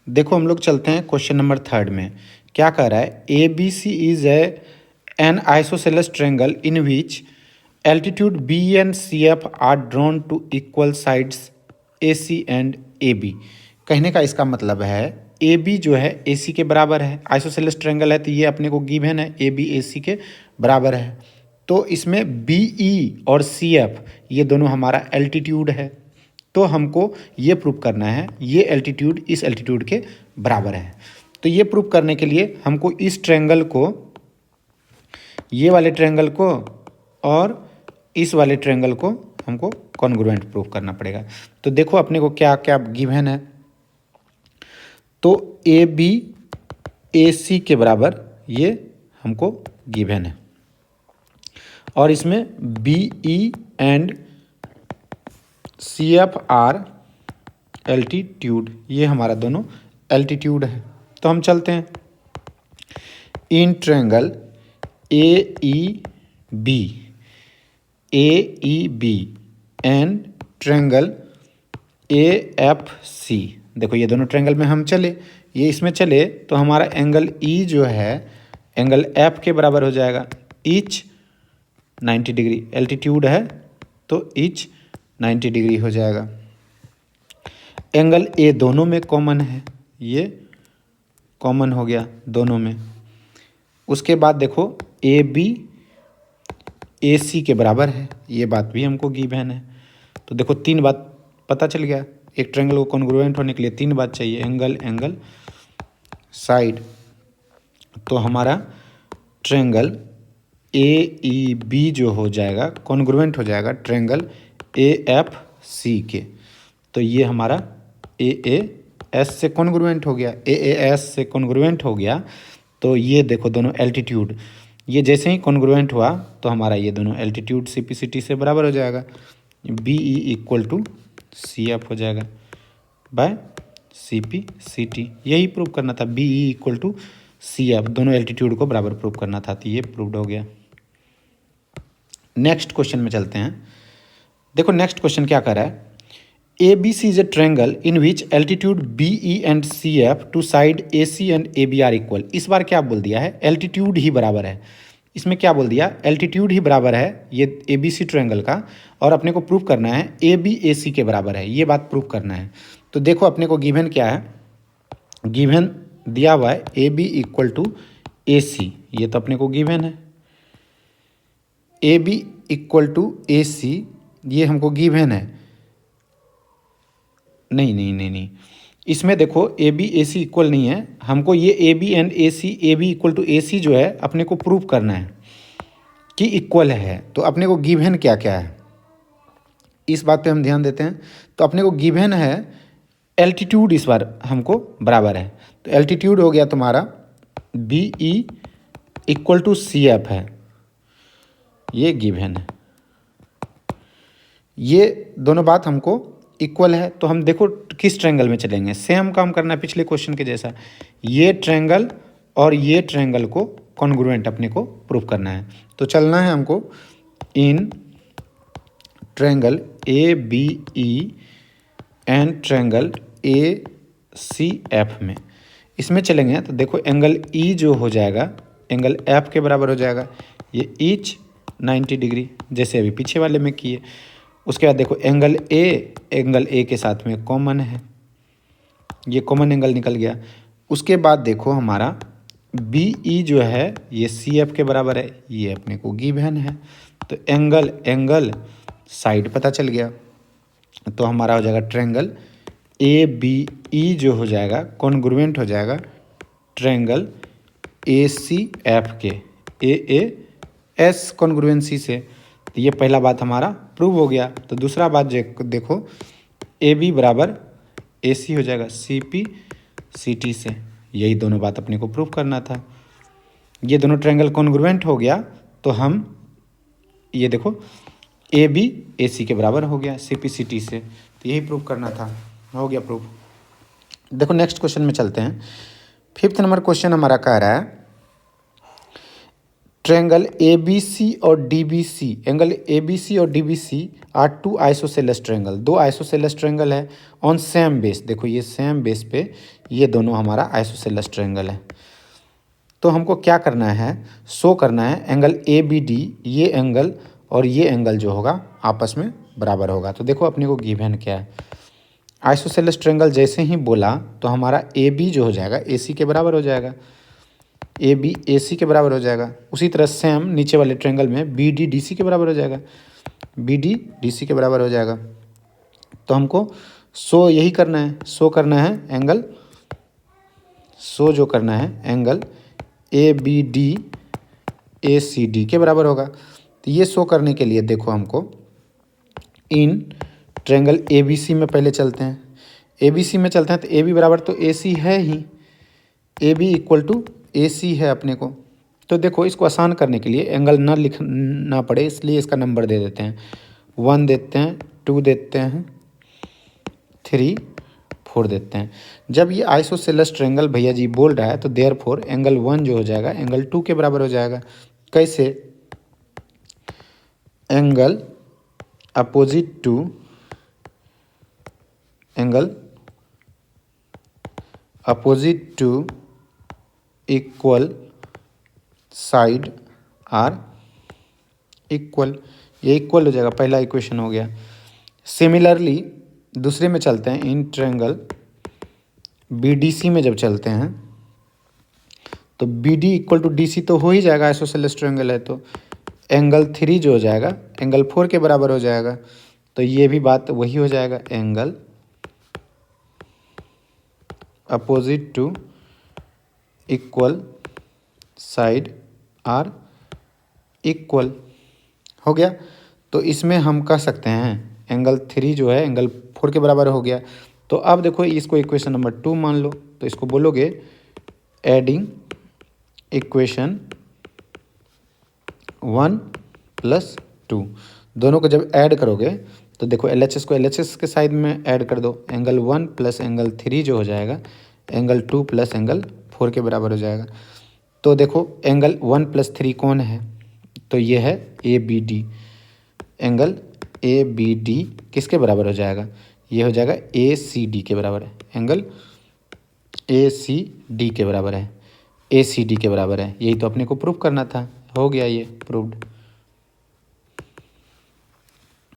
देखो हम लोग चलते हैं क्वेश्चन नंबर 3 में। क्या कह रहा है, A B C is an isosceles triangle in which altitude B and C F are drawn to equal sides A C and A B. कहने का इसका मतलब है ए बी जो है ए सी के बराबर है, आइसोसेलेस ट्रायंगल है तो ये अपने को गिवन है ए बी ए सी के बराबर है। तो इसमें बी ई और सी एफ ये दोनों हमारा एल्टीट्यूड है, तो हमको ये प्रूव करना है ये एल्टीट्यूड इस एल्टीट्यूड के बराबर है। तो ये प्रूव करने के लिए हमको इस ट्रायंगल को, ये वाले ट्रायंगल को और इस वाले ट्रायंगल को हमको कॉन्ग्रुएंट प्रूव करना पड़ेगा। तो देखो अपने को क्या क्या गिवन है। तो ए बी ए सी के बराबर ये हमको गिवन है, और इसमें B E and C F are altitude, ये हमारा दोनों एल्टीट्यूड है। तो हम चलते हैं इन triangle A E B and triangle A F C. देखो ये दोनों ट्रायंगल में हम चले, ये इसमें चले तो हमारा एंगल ई जो है एंगल एफ के बराबर हो जाएगा, ईच 90 डिग्री। एल्टीट्यूड है तो ईच 90 डिग्री हो जाएगा। एंगल ए दोनों में कॉमन है, ये कॉमन हो गया दोनों में। उसके बाद देखो ए बी ए सी के बराबर है, ये बात भी हमको गिवन है। तो देखो 3 बात पता चल गया, एक ट्रायंगल को कॉन्ग्रुएंट होने के लिए 3 बात चाहिए, एंगल एंगल साइड। तो हमारा ट्रायंगल ए ई बी जो हो जाएगा कॉन्ग्रुएंट हो जाएगा ट्रायंगल ए एफ सी के। तो ये हमारा ए एस से कॉन्ग्रुएंट हो गया, ए एस से कॉन्ग्रुएंट हो गया। तो ये देखो दोनों एल्टीट्यूड, ये जैसे ही कॉन्ग्रुएंट हुआ तो हमारा ये दोनों altitude C P C T से बराबर हो जाएगा। B E equal to C F हो जाएगा by C P C T. यही प्रूव करना था, B E equal to C F, दोनों एल्टीट्यूड को बराबर प्रूव करना था। तो ये प्रूव्ड हो गया। नेक्स्ट क्वेश्चन में चलते हैं। देखो नेक्स्ट क्वेश्चन क्या कर रहा है, A B C is a triangle in which altitude B E and C F to side A C and A B are equal. इस बार क्या बोल दिया है, एल्टीट्यूड ही बराबर है। इसमें क्या बोल दिया, एल्टीट्यूड ही बराबर है ये ए बी सी ट्रायंगल का, और अपने को प्रूव करना है ए बी ए सी के बराबर है, ये बात प्रूव करना है। तो देखो अपने को गिवन क्या है, गिवन दिया हुआ है A B equal to A सी, ये तो अपने को गिवन है। A B equal to A सी ये हमको गिवन है। नहीं, इसमें देखो A B A C equal नहीं है, हमको ये A B and A C, A B equal to A C जो है अपने को प्रूव करना है कि इक्वल है। तो अपने को गिवन क्या क्या है, इस बात पे हम ध्यान देते हैं। तो अपने को गिवन है एल्टीट्यूड इस बार हमको बराबर है। तो एल्टीट्यूड हो गया तुम्हारा B E equal to C F है, ये गिवन है। ये दोनों बात हमको इक्वल है। तो हम देखो किस ट्रायंगल में चलेंगे, सेम काम करना है पिछले क्वेश्चन के जैसा। ये ट्रायंगल और ये ट्रायंगल को कॉन्ग्रुएंट अपने को प्रूव करना है। तो चलना है हमको इन triangle A B E and triangle A C F में। इसमें चलेंगे तो देखो एंगल ई जो हो जाएगा एंगल एफ के बराबर हो जाएगा, ये ईच 90 डिग्री जैसे अभी पीछे वाले में किए। उसके बाद देखो एंगल ए के साथ में कॉमन है, ये कॉमन एंगल निकल गया। उसके बाद देखो हमारा बी ई जो है ये सी एफ के बराबर है, ये अपने को गिवन है। तो एंगल साइड पता चल गया। तो हमारा हो जाएगा ट्रायंगल ए बी ई जो हो जाएगा कॉन्ग्रुएंट हो जाएगा ट्रायंगल ए सी एफ के, ए एस कॉन्ग्रुएंसी से। तो ये पहला बात हमारा प्रूव हो गया। तो दूसरा बात देखो ए बी बराबर ए सी हो जाएगा सी पी सी टी से, यही दोनों बात अपने को प्रूव करना था। ये दोनों ट्रायंगल कॉन्ग्रुएंट हो गया तो हम ये देखो ए बी ए सी के बराबर हो गया सी पी सी टी से। तो यही प्रूव करना था, हो गया प्रूव। देखो नेक्स्ट क्वेश्चन में चलते हैं। 5th नंबर क्वेश्चन हमारा कह रहा है ट्रायंगल ए बी सी और D B C, angle A B C और D B C are two isosceles triangle, दो आइसोसेलेस ट्रायंगल है ऑन सेम बेस। देखो ये सेम बेस पे ये दोनों हमारा आइसोसेलेस ट्रायंगल है। तो हमको क्या करना है, शो करना है एंगल ए बी डी, ये एंगल और ये एंगल जो होगा आपस में बराबर होगा। तो देखो अपने को गिवन क्या है, आइसोसेलेस ट्रायंगल जैसे ही बोला तो हमारा ए बी जो हो जाएगा ए सी के बराबर हो जाएगा, ए बी ए सी के बराबर हो जाएगा। उसी तरह सेम नीचे वाले ट्रायंगल में बी डी डी सी के बराबर हो जाएगा, बी डी डी सी के बराबर हो जाएगा। तो हमको शो यही करना है, शो करना है एंगल, शो जो करना है angle A B D A C D के बराबर होगा। तो ये शो करने के लिए देखो हमको इन ट्रायंगल ए बी सी में पहले चलते हैं, ए बी सी में चलते हैं। तो ए बी बराबर तो ए सी है ही, ए बी इक्वल टू ए सी है अपने को। तो देखो इसको आसान करने के लिए एंगल ना लिखना पड़े इसलिए इसका नंबर दे देते हैं, 1 देते हैं, 2 देते हैं, 3, 4 देते हैं। जब ये आइसोसेलेस ट्रायंगल भैया जी बोल रहा है तो देयरफॉर एंगल 1 जो हो जाएगा एंगल 2 के बराबर हो जाएगा। कैसे, angle opposite to angle opposite to equal side are equal, ये इक्वल हो जाएगा, पहला इक्वेशन हो गया। सिमिलरली दूसरे में चलते हैं, इन ट्रायंगल बी डी सी में जब चलते हैं तो B D equal to D C तो हो ही जाएगा, आइसोसेलेस ट्रायंगल है तो एंगल 3 जो हो जाएगा एंगल 4 के बराबर हो जाएगा। तो ये भी बात वही हो जाएगा, angle opposite to equal side are equal हो गया। तो इसमें हम कह सकते हैं एंगल 3 जो है एंगल 4 के बराबर हो गया। तो अब देखो इसको इक्वेशन नंबर 2 मान लो, तो इसको बोलोगे एडिंग इक्वेशन 1 + 2, दोनों को जब ऐड करोगे तो देखो LHS को LHS के साइड में ऐड कर दो, एंगल 1 + एंगल 3 जो हो जाएगा एंगल 2 + एंगल 4 के बराबर हो जाएगा। तो देखो एंगल 1 + 3 कौन है, तो ये है A B D, angle A B D किसके बराबर हो जाएगा, ये हो जाएगा ए सी डी के बराबर है, एंगल ए सी डी के बराबर है, ए सी डी के बराबर है। यही तो अपने को प्रूफ करना था, हो गया ये प्रूव्ड।